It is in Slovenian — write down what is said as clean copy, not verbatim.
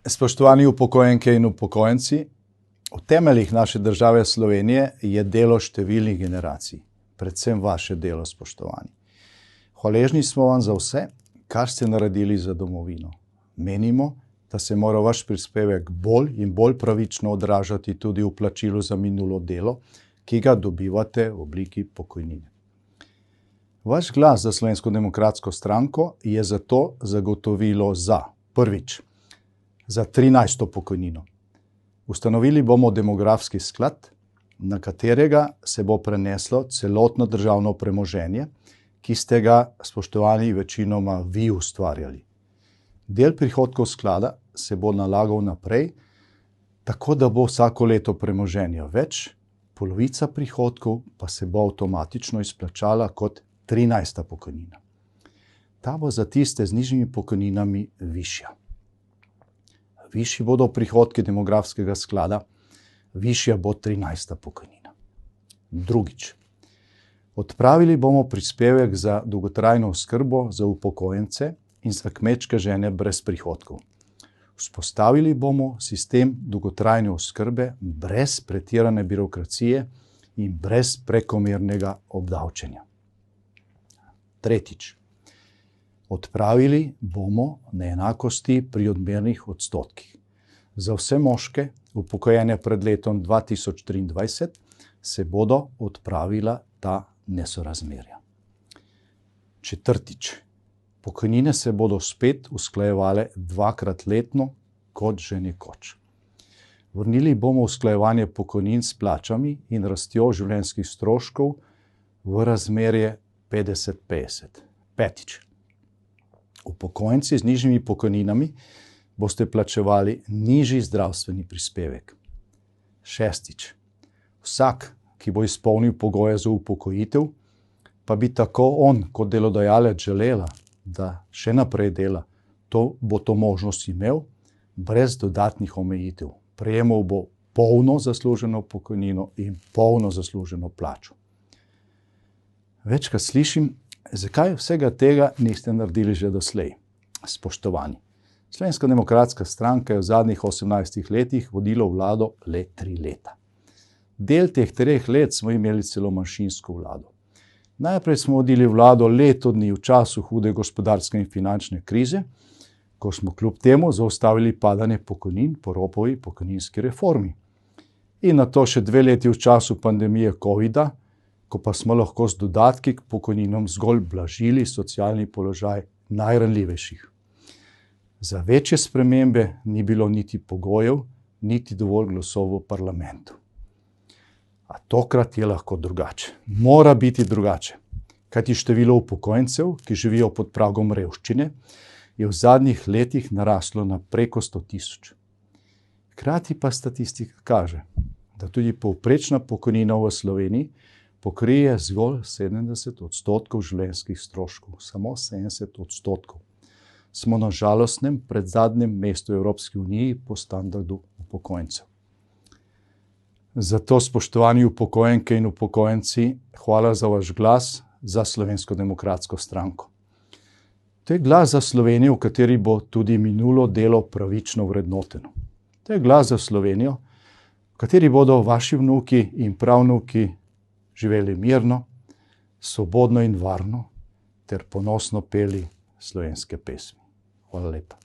Spoštovani upokojenke in upokojenci, v temeljih naše države Slovenije je delo številnih generacij, predvsem vaše delo, spoštovani. Hvaležni smo vam za vse, kar ste naredili za domovino. Menimo, da se mora vaš prispevek bolj in bolj pravično odražati tudi v plačilu za minulo delo, ki ga dobivate v obliki pokojnine. Vaš glas za Slovensko demokratsko stranko je zato zagotovilo za prvič, za 13. pokojnino. Ustanovili bomo demografski sklad, na katerega se bo preneslo celotno državno premoženje, ki ste ga, spoštovani, večinoma vi ustvarjali. Del prihodkov sklada se bo nalagal naprej, tako da bo vsako leto premoženja več, polovica prihodkov pa se bo avtomatično izplačala kot 13. pokojnina. Ta bo za tiste z nižjimi pokojninami višja. Višji bodo prihodki demografskega sklada, višja bo 13. pokojnina. Drugič, odpravili bomo prispevek za dolgotrajno oskrbo za upokojence in za kmečke žene brez prihodkov. Vzpostavili bomo sistem dolgotrajne oskrbe brez pretirane birokracije in brez prekomernega obdavčenja. Tretjič, odpravili bomo neenakosti pri odmernih odstotkih. Za vse moške, upokojene pred letom 2023, se bodo odpravila ta nesorazmerja. Četrtič, pokojnine se bodo spet usklajevale dvakrat letno, kot že nekoč. Vrnili bomo usklajevanje pokojnin s plačami in rastjo življenjskih stroškov v razmerje 50-50. Petič, upokojenci z nižjimi pokojninami boste plačevali nižji zdravstveni prispevek. Šestič, vsak, ki bo izpolnil pogoje za upokojitev, pa bi tako on kot delodajalec želela, da še naprej dela, bo to možnost imel brez dodatnih omejitev. Prejemal bo polno zasluženo pokojnino in polno zasluženo plačo. Večkrat slišim, zakaj vsega tega niste naredili že doslej? Spoštovani, Slovenska demokratska stranka je v zadnjih 18 letih vodila vlado le 3 leta. Del teh 3 let smo imeli celo manjšinsko vlado. Najprej smo vodili vlado leto dni v času hude gospodarske in finančne krize, ko smo kljub temu zaustavili padanje pokojnin po Ropovi pokojninski reformi. In nato še 2 leti v času pandemije covida, ko pa smo lahko z dodatki k pokojninam zgolj blažili socialni položaj najranljivejših. Za večje spremembe ni bilo niti pogojev, niti dovolj glasov v parlamentu. A tokrat je lahko drugače. Mora biti drugače. Kajti število upokojencev, ki živijo pod pragom revščine, je v zadnjih letih naraslo na preko 100 000. Hkrati pa statistika kaže, da tudi povprečna pokojnina v Sloveniji pokrije zgolj 70% življenjskih stroškov. Samo 70%. Smo na žalostnem predzadnjem mestu Evropske unije po standardu upokojencev. Zato, spoštovani upokojenke in upokojenci, hvala za vaš glas za Slovensko demokratsko stranko. To je glas za Slovenijo, v kateri bo tudi minulo delo pravično vrednoteno. To je glas za Slovenijo, v kateri bodo vaši vnuki in pravnuki živeli mirno, svobodno in varno ter ponosno peli slovenske pesmi. Hvala lepa.